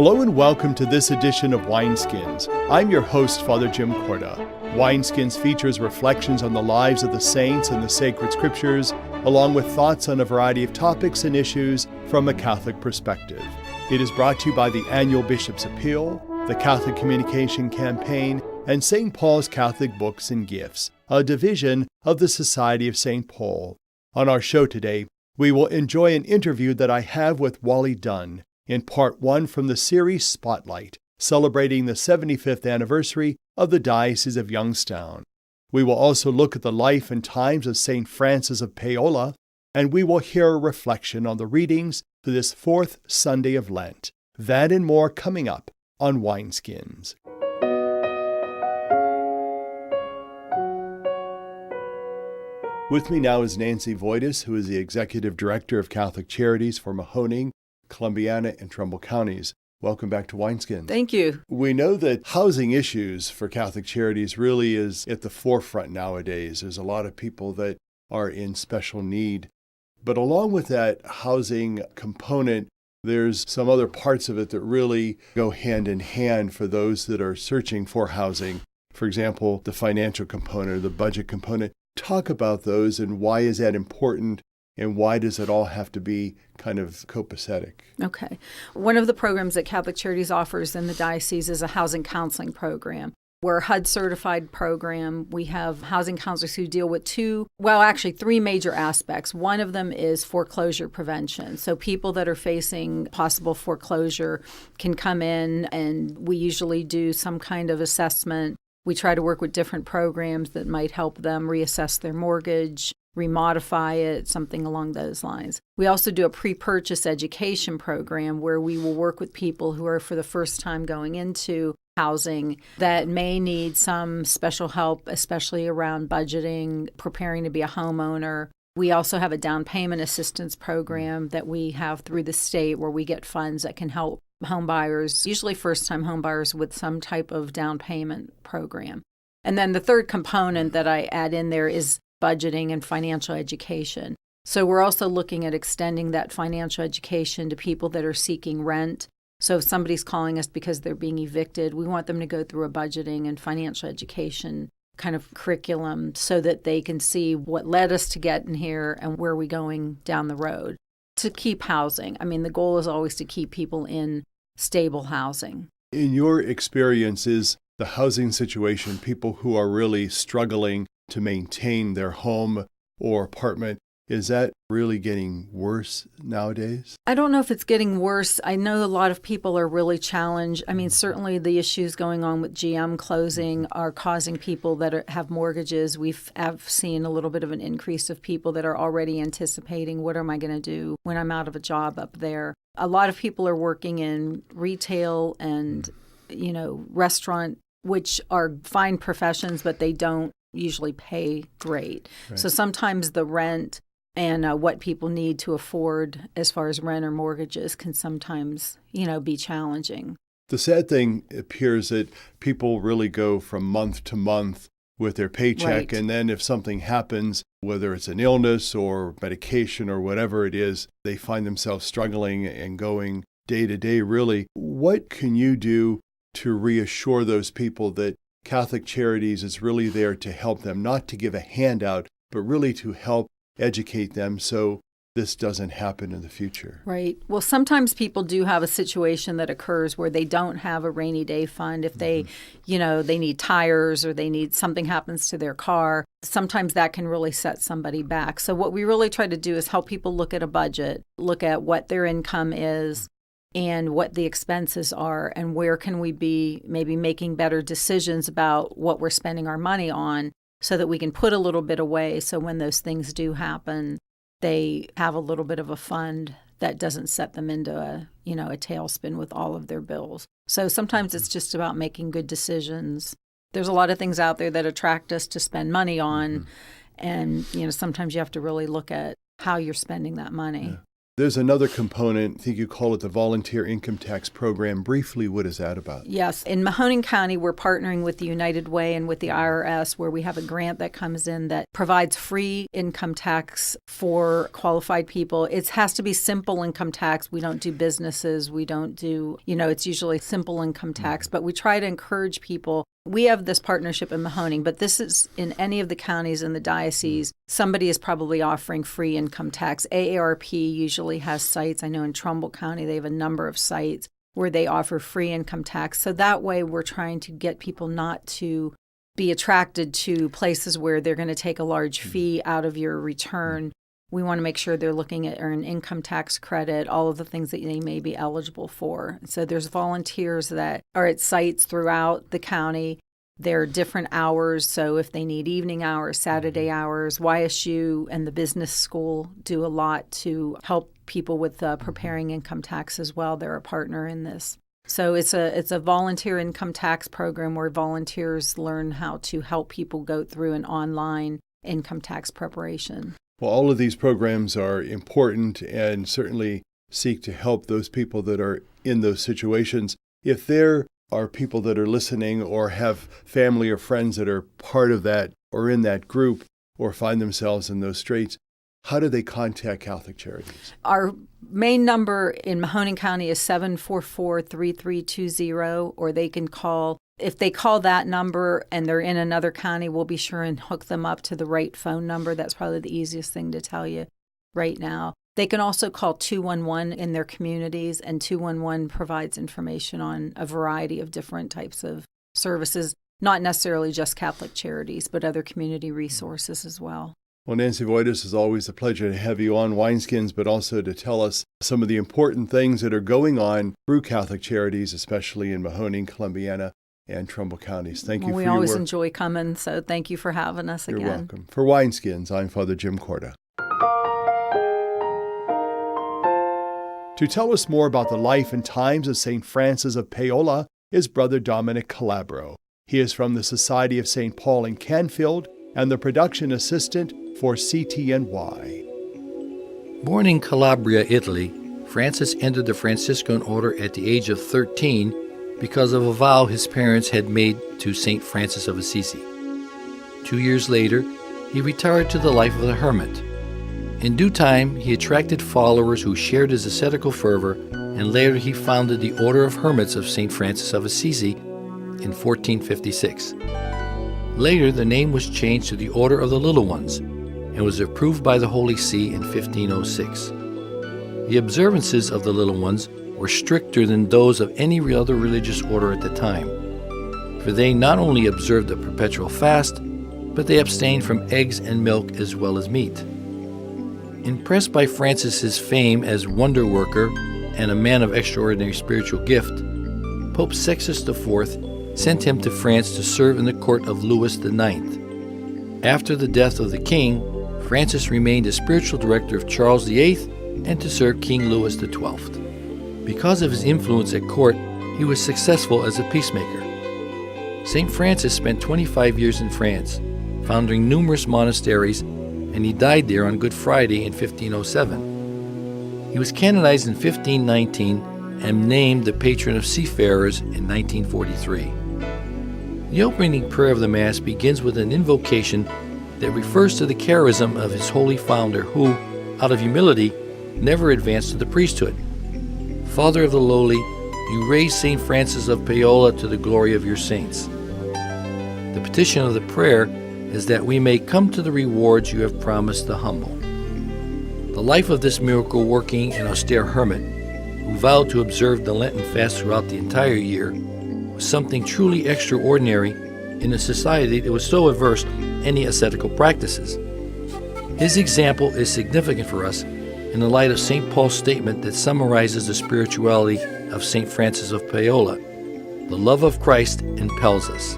Hello and welcome to this edition of Wineskins. I'm your host, Father Jim Korda. Wineskins features reflections on the lives of the saints and the sacred scriptures, along with thoughts on a variety of topics and issues from a Catholic perspective. It is brought to you by the annual Bishop's Appeal, the Catholic Communication Campaign, and St. Paul's Catholic Books and Gifts, a division of the Society of St. Paul. On our show today, we will enjoy an interview that I have with Wally Dunne in part one from the series Spotlight, celebrating the 75th anniversary of the Diocese of Youngstown. We will also look at the life and times of St. Francis of Paola, and we will hear a reflection on the readings for this Fourth Sunday of Lent. That and more coming up on Wineskins. With me now is Nancy Voitus, who is the Executive Director of Catholic Charities for Mahoning, Columbiana, and Trumbull counties. Welcome back to Wineskins. Thank you. We know that housing issues for Catholic Charities really is at the forefront nowadays. There's a lot of people that are in special need. But along with that housing component, there's some other parts of it that really go hand in hand for those that are searching for housing. For example, the financial component or the budget component. Talk about those and why is that important? And why does it all have to be kind of copacetic? Okay. One of the programs that Catholic Charities offers in the diocese is a housing counseling program. We're a HUD-certified program. We have housing counselors who deal with three major aspects. One of them is foreclosure prevention. So people that are facing possible foreclosure can come in, and we usually do some kind of assessment. We try to work with different programs that might help them reassess their mortgage, remodify it, something along those lines. We also do a pre-purchase education program where we will work with people who are for the first time going into housing that may need some special help, especially around budgeting, preparing to be a homeowner. We also have a down payment assistance program that we have through the state where we get funds that can help home buyers, usually first-time home buyers, with some type of down payment program. And then the third component that I add in there is budgeting and financial education. So we're also looking at extending that financial education to people that are seeking rent. So if somebody's calling us because they're being evicted, we want them to go through a budgeting and financial education kind of curriculum so that they can see what led us to getting here and where we're going down the road. To keep housing. I mean, the goal is always to keep people in stable housing. In your experience, is the housing situation, people who are really struggling to maintain their home or apartment, is that really getting worse nowadays? I don't know if it's getting worse. I know a lot of people are really challenged. I mean, certainly the issues going on with GM closing are causing people that have mortgages. Have seen a little bit of an increase of people that are already anticipating, what am I going to do when I'm out of a job up there? A lot of people are working in retail and, restaurant, which are fine professions, but they don't usually pay great. Right. So sometimes the rent and what people need to afford as far as rent or mortgages can sometimes, be challenging. The sad thing appears that people really go from month to month with their paycheck. Right. And then if something happens, whether it's an illness or medication or whatever it is, they find themselves struggling and going day to day, really. What can you do to reassure those people that Catholic Charities is really there to help them, not to give a handout, but really to help educate them so this doesn't happen in the future? Right. Well, sometimes people do have a situation that occurs where they don't have a rainy day fund. If they, they need tires or something happens to their car, sometimes that can really set somebody back. So what we really try to do is help people look at a budget, look at what their income is, and what the expenses are, and where can we be maybe making better decisions about what we're spending our money on so that we can put a little bit away so when those things do happen, they have a little bit of a fund that doesn't set them into a tailspin with all of their bills. So sometimes it's just about making good decisions. There's a lot of things out there that attract us to spend money on, and sometimes you have to really look at how you're spending that money. Yeah. There's another component, I think you call it the volunteer income tax program. Briefly, what is that about? Yes. In Mahoning County, we're partnering with the United Way and with the IRS, where we have a grant that comes in that provides free income tax for qualified people. It has to be simple income tax. We don't do businesses. We don't do, it's usually simple income tax, but we try to encourage people. We have this partnership in Mahoning, but this is in any of the counties in the diocese. Somebody is probably offering free income tax. AARP usually has sites. I know in Trumbull County, they have a number of sites where they offer free income tax. So that way we're trying to get people not to be attracted to places where they're going to take a large fee out of your return. We want to make sure they're looking at earned income tax credit, all of the things that they may be eligible for. So there's volunteers that are at sites throughout the county. There are different hours. So if they need evening hours, Saturday hours, YSU and the business school do a lot to help people with preparing income tax as well. They're a partner in this. So it's a volunteer income tax program where volunteers learn how to help people go through an online income tax preparation. Well, all of these programs are important and certainly seek to help those people that are in those situations. If there are people that are listening or have family or friends that are part of that or in that group or find themselves in those straits, how do they contact Catholic Charities? Our main number in Mahoning County is 744-3320, or they can call. If they call that number and they're in another county, we'll be sure and hook them up to the right phone number. That's probably the easiest thing to tell you right now. They can also call 211 in their communities, and 211 provides information on a variety of different types of services, not necessarily just Catholic Charities, but other community resources as well. Well, Nancy Voitus, it's always a pleasure to have you on Wineskins, but also to tell us some of the important things that are going on through Catholic Charities, especially in Mahoning, Columbiana, and Trumbull counties. Thank you for your work. We always enjoy coming, so thank you for having us again. You're welcome. For Wineskins, I'm Father Jim Korda. To tell us more about the life and times of St. Francis of Paola is Brother Dominic Calabro. He is from the Society of St. Paul in Canfield and the production assistant for CTNY. Born in Calabria, Italy, Francis entered the Franciscan order at the age of 13 because of a vow his parents had made to St. Francis of Assisi. 2 years later, he retired to the life of a hermit. In due time, he attracted followers who shared his ascetical fervor, and later he founded the Order of Hermits of St. Francis of Assisi in 1456. Later, the name was changed to the Order of the Little Ones and was approved by the Holy See in 1506. The observances of the Little Ones were stricter than those of any other religious order at the time, for they not only observed a perpetual fast, but they abstained from eggs and milk as well as meat. Impressed by Francis's fame as wonder worker and a man of extraordinary spiritual gift, Pope Sextus IV sent him to France to serve in the court of Louis IX. After the death of the king, Francis remained as spiritual director of Charles VIII and to serve King Louis XII. Because of his influence at court, he was successful as a peacemaker. St. Francis spent 25 years in France, founding numerous monasteries, and he died there on Good Friday in 1507. He was canonized in 1519 and named the patron of seafarers in 1943. The opening prayer of the Mass begins with an invocation that refers to the charism of his holy founder who, out of humility, never advanced to the priesthood. Father of the lowly, you raised St. Francis of Paola to the glory of your saints. The petition of the prayer is that we may come to the rewards you have promised the humble. The life of this miracle-working and austere hermit, who vowed to observe the Lenten fast throughout the entire year, was something truly extraordinary in a society that was so averse to any ascetical practices. His example is significant for us in the light of St. Paul's statement that summarizes the spirituality of St. Francis of Paola. The love of Christ impels us.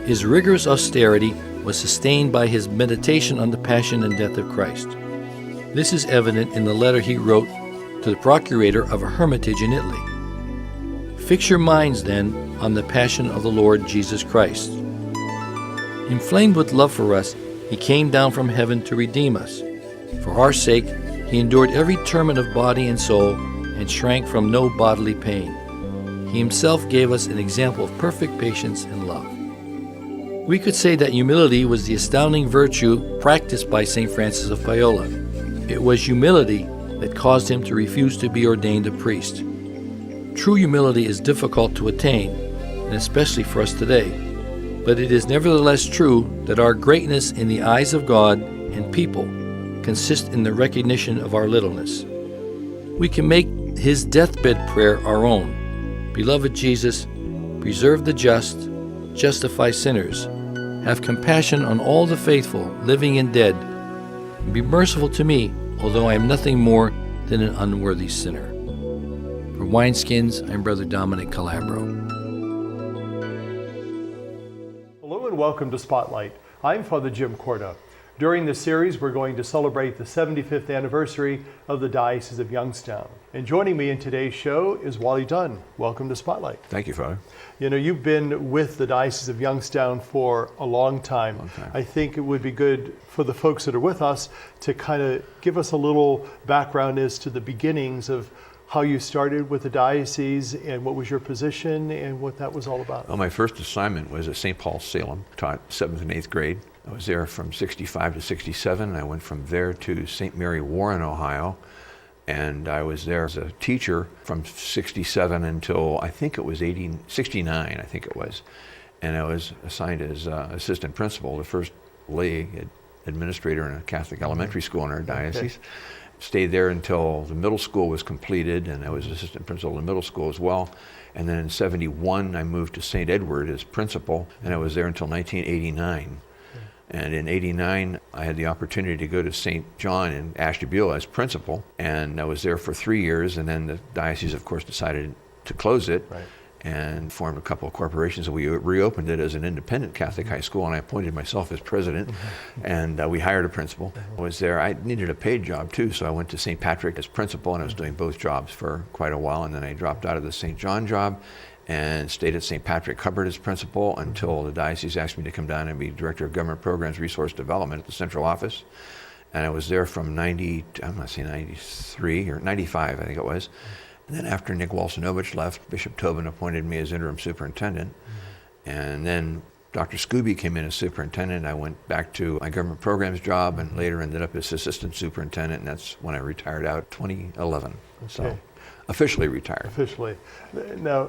His rigorous austerity was sustained by his meditation on the passion and death of Christ. This is evident in the letter he wrote to the procurator of a hermitage in Italy. Fix your minds, then, on the passion of the Lord Jesus Christ. Inflamed with love for us, he came down from heaven to redeem us. For our sake, He endured every torment of body and soul and shrank from no bodily pain. He himself gave us an example of perfect patience and love. We could say that humility was the astounding virtue practiced by St. Francis of Paola. It was humility that caused him to refuse to be ordained a priest. True humility is difficult to attain, and especially for us today, but it is nevertheless true that our greatness in the eyes of God and people consists in the recognition of our littleness. We can make his deathbed prayer our own. Beloved Jesus, preserve the just, justify sinners, have compassion on all the faithful, living and dead, and be merciful to me, although I am nothing more than an unworthy sinner. For Wineskins, I'm Brother Dominic Calabro. Hello and welcome to Spotlight. I'm Father Jim Korda. During this series, we're going to celebrate the 75th anniversary of the Diocese of Youngstown. And joining me in today's show is Wally Dunne. Welcome to Spotlight. Thank you, Father. You know, you've been with the Diocese of Youngstown for a long time. I think it would be good for the folks that are with us to kind of give us a little background as to the beginnings of how you started with the diocese and what was your position and what that was all about. Well, my first assignment was at St. Paul's, Salem, taught 7th and 8th grade. I was there from 65 to 67. I went from there to St. Mary Warren, Ohio, and I was there as a teacher from 67 until I think it was 69, I think it was. And I was assigned as assistant principal, the first lay administrator in a Catholic elementary school in our diocese. Okay. Stayed there until the middle school was completed, and I was assistant principal in the middle school as well. And then in 71, I moved to St. Edward as principal, and I was there until 1989. And in 89, I had the opportunity to go to St. John in Ashtabula as principal, and I was there for 3 years, and then the diocese, of course, decided to close it. Right. And formed a couple of corporations, and we reopened it as an independent Catholic high school, and I appointed myself as president, and we hired a principal. I was there. I needed a paid job too, so I went to St. Patrick as principal, and I was doing both jobs for quite a while, and then I dropped out of the St. John job and stayed at St. Patrick Hubbard as principal until the diocese asked me to come down and be director of government programs, resource development at the central office. And I was there from 93 or 95, I think it was. And then after Nick Walsinovich left, Bishop Tobin appointed me as interim superintendent. And then Dr. Scooby came in as superintendent. I went back to my government programs job and later ended up as assistant superintendent, and that's when I retired out 2011. Okay. So officially retired. Officially. Now,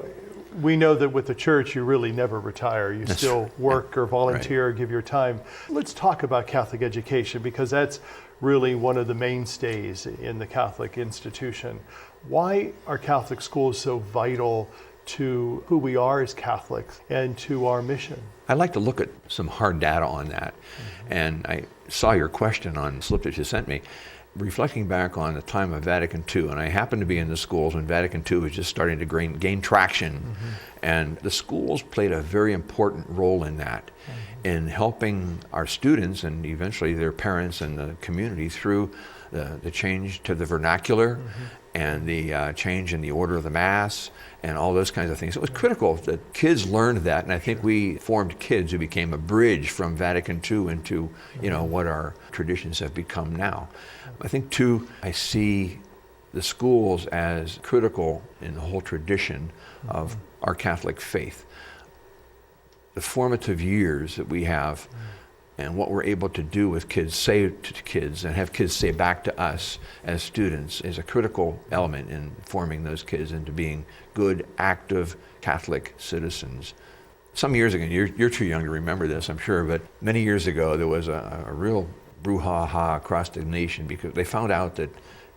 we know that with the church, you really never retire. You still work or volunteer, give your time. Let's talk about Catholic education, because that's really one of the mainstays in the Catholic institution. Why are Catholic schools so vital to who we are as Catholics and to our mission? I'd like to look at some hard data on that. And I saw your question on the slip that you sent me. Reflecting back on the time of Vatican II, and I happened to be in the schools when Vatican II was just starting to gain traction, and the schools played a very important role in that, in helping our students and eventually their parents and the community through the change to the vernacular and the change in the order of the Mass and all those kinds of things. It was critical that kids learned that, and I think we formed kids who became a bridge from Vatican II into what our traditions have become now. I think too, I see the schools as critical in the whole tradition of our Catholic faith. The formative years that we have and what we're able to do with kids, say to kids, and have kids say back to us as students is a critical element in forming those kids into being good, active Catholic citizens. Some years ago, you're too young to remember this, I'm sure, but many years ago there was a real brouhaha across the nation because they found out that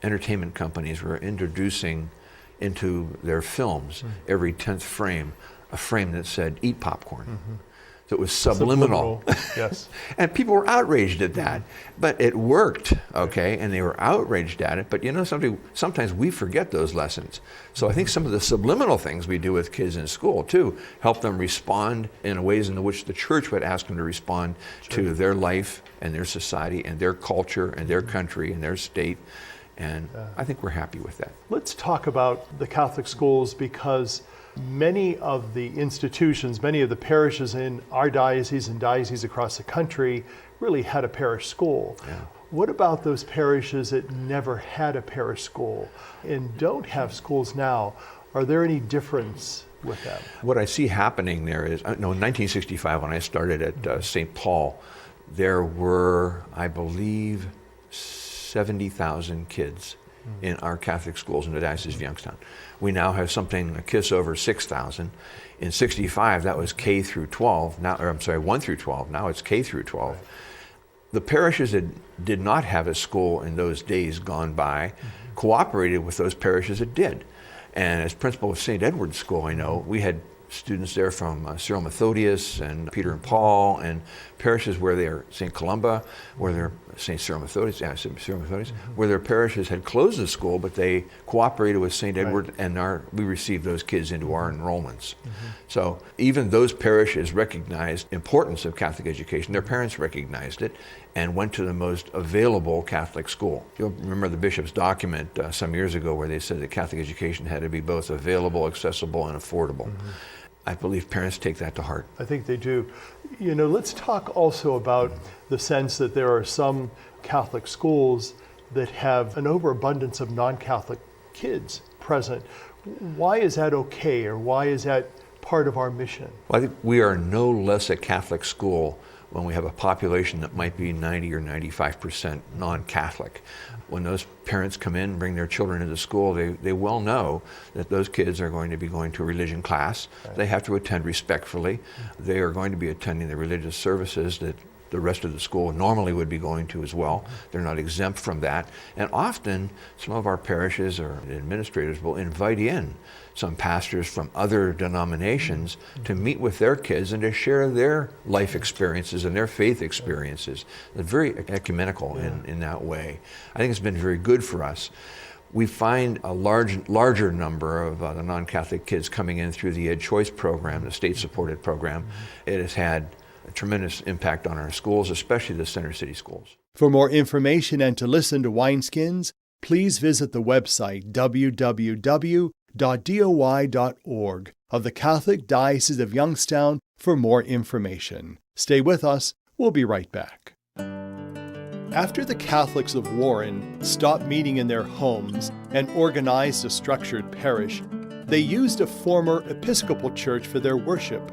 entertainment companies were introducing into their films every 10th frame a frame that said, "Eat popcorn." So it was subliminal. Yes. And people were outraged at that, but it worked, okay? And they were outraged at it, but sometimes we forget those lessons. So I think some of the subliminal things we do with kids in school too help them respond in ways in which the church would ask them to respond to their life and their society and their culture and their country and their state. And I think we're happy with that. Let's talk about the Catholic schools, because many of the institutions, many of the parishes in our diocese and dioceses across the country really had a parish school. What about those parishes that never had a parish school and don't have schools now? Are there any difference with them? What I see happening there is, in 1965 when I started at St. Paul, there were, I believe, 70,000 kids in our Catholic schools in the Diocese of Youngstown. We now have a kiss over 6,000. In 65, that was K through 12. Now, 1 through 12. Now it's K through 12. Right. The parishes that did not have a school in those days gone by cooperated with those parishes that did. And as principal of St. Edward's School, I know, we had students there from Cyril Methodius and Peter and Paul, and parishes where they're St. Columba, where they're St. Cyril Methodius, where their parishes had closed the school, but they cooperated with St. Edward, and we received those kids into our enrollments. So even those parishes recognized importance of Catholic education. Their parents recognized it and went to the most available Catholic school. You'll remember the bishop's document some years ago where they said that Catholic education had to be both available, accessible, and affordable. I believe parents take that to heart. I think they do. Let's talk also about the sense that there are some Catholic schools that have an overabundance of non-Catholic kids present. Why is that okay, or why is that part of our mission? Well, I think we are no less a Catholic school when we have a population that might be 90 or 95% non-Catholic. When those parents come in and bring their children into school, they well know that those kids are going to be going to a religion class. Right. They have to attend respectfully. They are going to be attending the religious services that the rest of the school normally would be going to as well. They're not exempt from that. And often, some of our parishes or administrators will invite in some pastors from other denominations to meet with their kids and to share their life experiences and their faith experiences. They're very ecumenical in that way. I think it's been very good for us. We find a larger number of the non-Catholic kids coming in through the Ed Choice program, the state-supported program. It has had a tremendous impact on our schools, especially the Center City schools. For more information and to listen to Wineskins, please visit the website www.doi.org of the Catholic Diocese of Youngstown for more information. Stay with us. We'll be right back. After the Catholics of Warren stopped meeting in their homes and organized a structured parish, they used a former Episcopal church for their worship.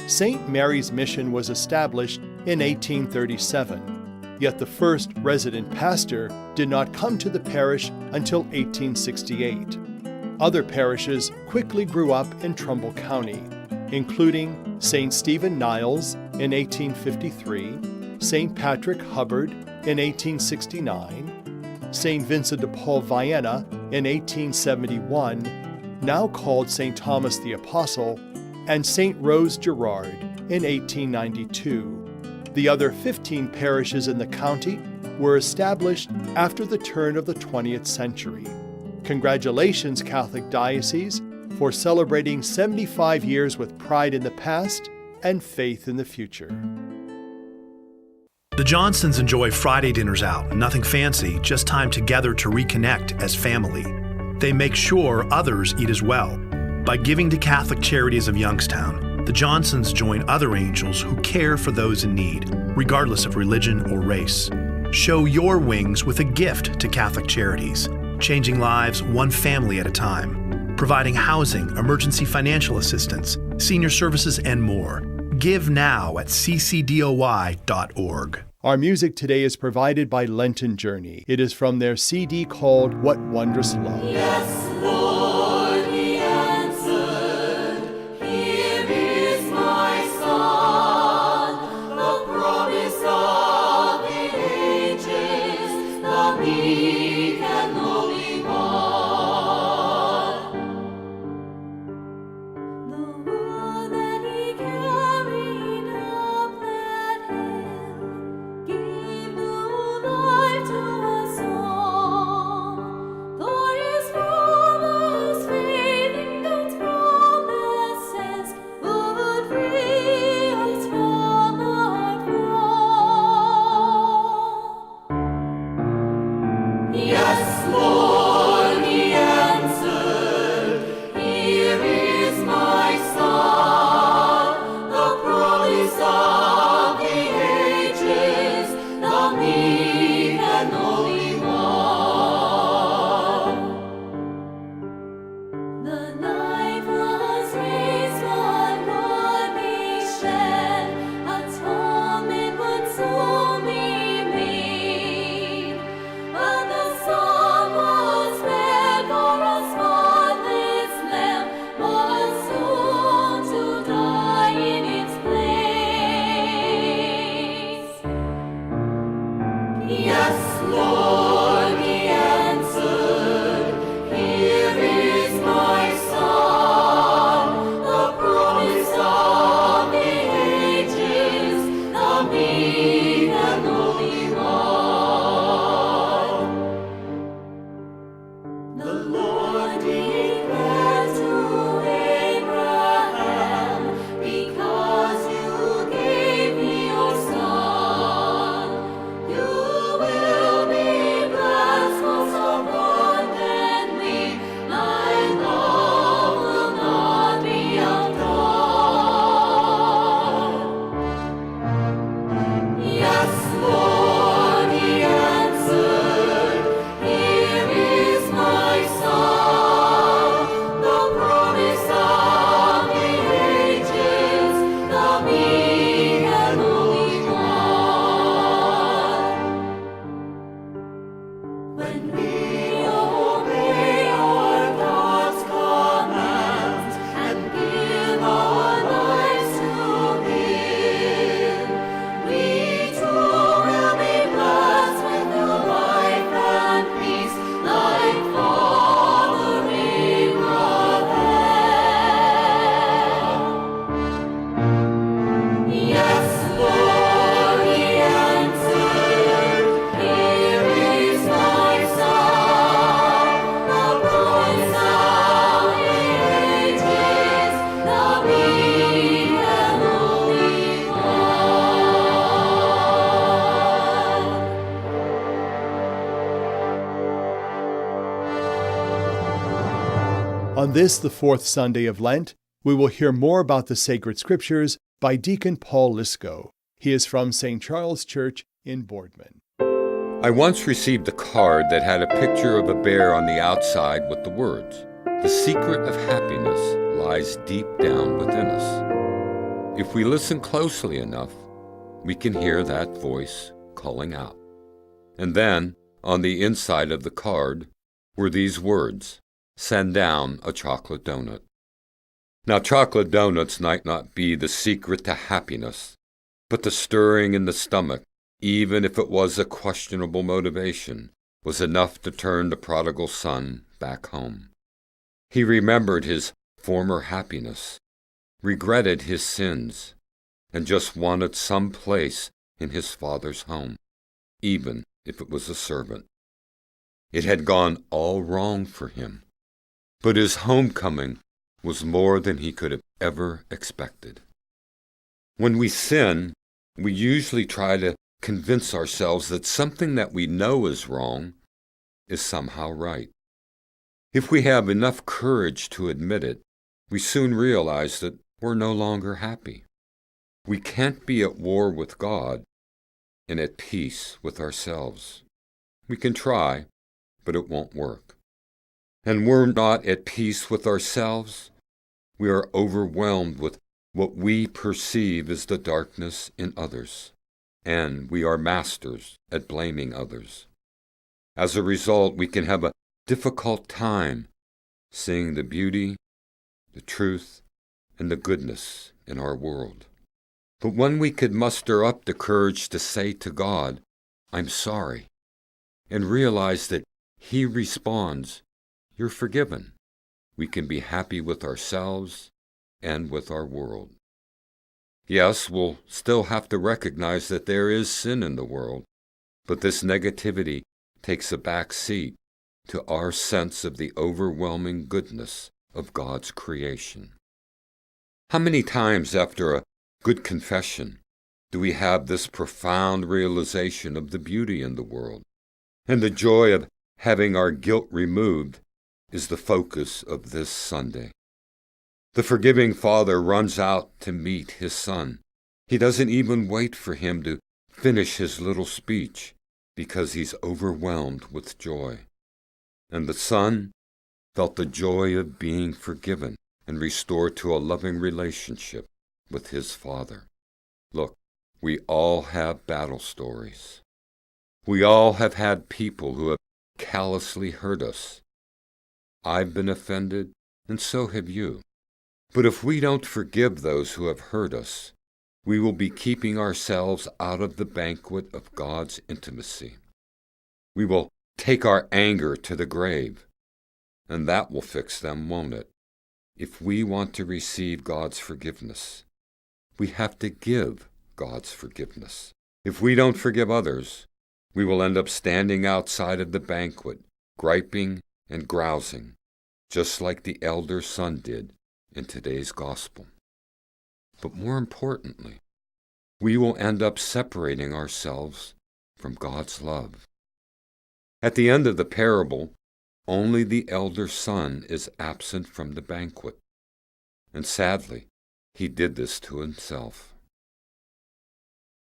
St. Mary's Mission was established in 1837, yet the first resident pastor did not come to the parish until 1868. Other parishes quickly grew up in Trumbull County, including St. Stephen Niles in 1853, St. Patrick Hubbard in 1869, St. Vincent de Paul Vienna in 1871, now called St. Thomas the Apostle, and St. Rose Gerard in 1892. The other 15 parishes in the county were established after the turn of the 20th century. Congratulations, Catholic Diocese, for celebrating 75 years with pride in the past and faith in the future. The Johnsons enjoy Friday dinners out, nothing fancy, just time together to reconnect as family. They make sure others eat as well. By giving to Catholic Charities of Youngstown, the Johnsons join other angels who care for those in need, regardless of religion or race. Show your wings with a gift to Catholic Charities, changing lives one family at a time, providing housing, emergency financial assistance, senior services, and more. Give now at ccdoi.org. Our music today is provided by Lenten Journey. It is from their CD called What Wondrous Love. Yes, Lord, he answered, here is my son, the promise of the ages, the meek and lowly one. The wood that he carried up that hill gave new life to us all. For his promise On this, the fourth Sunday of Lent, we will hear more about the sacred scriptures by Deacon Paul Lisko. He is from St. Charles Church in Boardman. I once received a card that had a picture of a bear on the outside with the words, "The secret of happiness lies deep down within us." If we listen closely enough, we can hear that voice calling out. And then, on the inside of the card, were these words, "Send down a chocolate donut." Now, chocolate donuts might not be the secret to happiness, but the stirring in the stomach, even if it was a questionable motivation, was enough to turn the prodigal son back home. He remembered his former happiness, regretted his sins, and just wanted some place in his father's home, even if it was a servant. It had gone all wrong for him, but his homecoming was more than he could have ever expected. When we sin, we usually try to convince ourselves that something that we know is wrong is somehow right. If we have enough courage to admit it, we soon realize that we're no longer happy. We can't be at war with God and at peace with ourselves. We can try, but it won't work. And we're not at peace with ourselves. We are overwhelmed with what we perceive as the darkness in others, and we are masters at blaming others. As a result, we can have a difficult time seeing the beauty, the truth, and the goodness in our world. But when we could muster up the courage to say to God, "I'm sorry," and realize that He responds, "You're forgiven," we can be happy with ourselves and with our world. Yes, we'll still have to recognize that there is sin in the world, but this negativity takes a back seat to our sense of the overwhelming goodness of God's creation. How many times after a good confession do we have this profound realization of the beauty in the world, and the joy of having our guilt removed is the focus of this Sunday. The forgiving Father runs out to meet his Son. He doesn't even wait for him to finish his little speech because he's overwhelmed with joy. And the Son felt the joy of being forgiven and restored to a loving relationship with his Father. Look, we all have battle stories. We all have had people who have callously hurt us. I've been offended, and so have you. But if we don't forgive those who have hurt us, we will be keeping ourselves out of the banquet of God's intimacy. We will take our anger to the grave, and that will fix them, won't it? If we want to receive God's forgiveness, we have to give God's forgiveness. If we don't forgive others, we will end up standing outside of the banquet, griping and grousing, just like the elder son did in today's gospel. But more importantly, we will end up separating ourselves from God's love. At the end of the parable, only the elder son is absent from the banquet, and sadly, he did this to himself.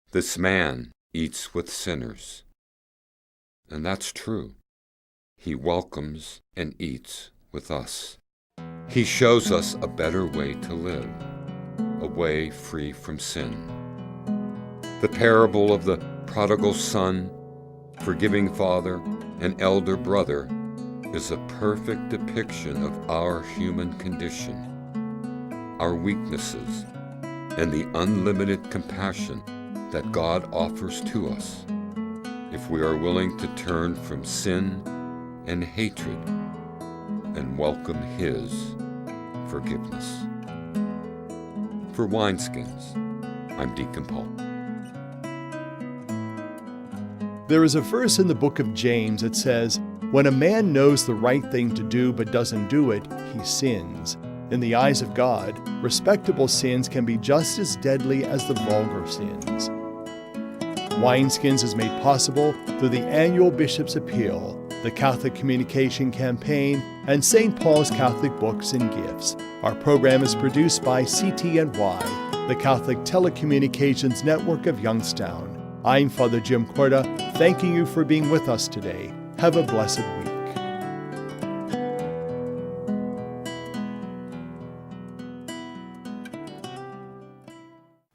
This man eats with sinners, and that's true. He welcomes and eats with us. He shows us a better way to live, a way free from sin. The parable of the prodigal son, forgiving father, and elder brother is a perfect depiction of our human condition, our weaknesses, and the unlimited compassion that God offers to us if we are willing to turn from sin and hatred and welcome His forgiveness. For Wineskins, I'm Deacon Paul. There is a verse in the book of James that says, "When a man knows the right thing to do but doesn't do it, he sins. In the eyes of God, respectable sins can be just as deadly as the vulgar sins." Wineskins is made possible through the annual Bishop's Appeal, the Catholic Communication Campaign, and St. Paul's Catholic Books and Gifts. Our program is produced by CTNY, the Catholic Telecommunications Network of Youngstown. I'm Father Jim Korda, thanking you for being with us today. Have a blessed week.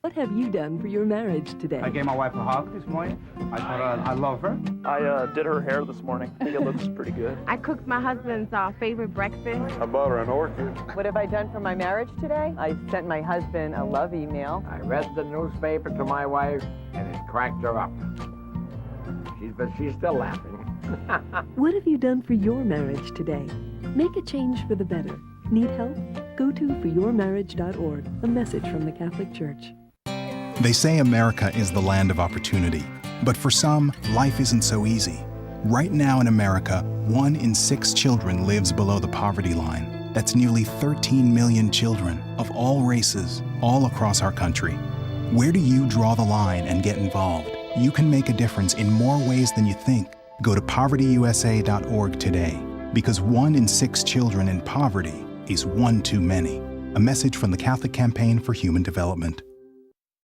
What have you done for your marriage today? I gave my wife a hug this morning. I told her I love her. I did her hair this morning. I think it looks pretty good. I cooked my husband's favorite breakfast. I bought her an orchid. What have I done for my marriage today? I sent my husband a love email. I read the newspaper to my wife, and it cracked her up. But she's still laughing. What have you done for your marriage today? Make a change for the better. Need help? Go to foryourmarriage.org, a message from the Catholic Church. They say America is the land of opportunity, but for some, life isn't so easy. Right now in America, 1 in 6 children lives below the poverty line. That's nearly 13 million children of all races, all across our country. Where do you draw the line and get involved? You can make a difference in more ways than you think. Go to povertyusa.org today, because 1 in 6 children in poverty is one too many. A message from the Catholic Campaign for Human Development.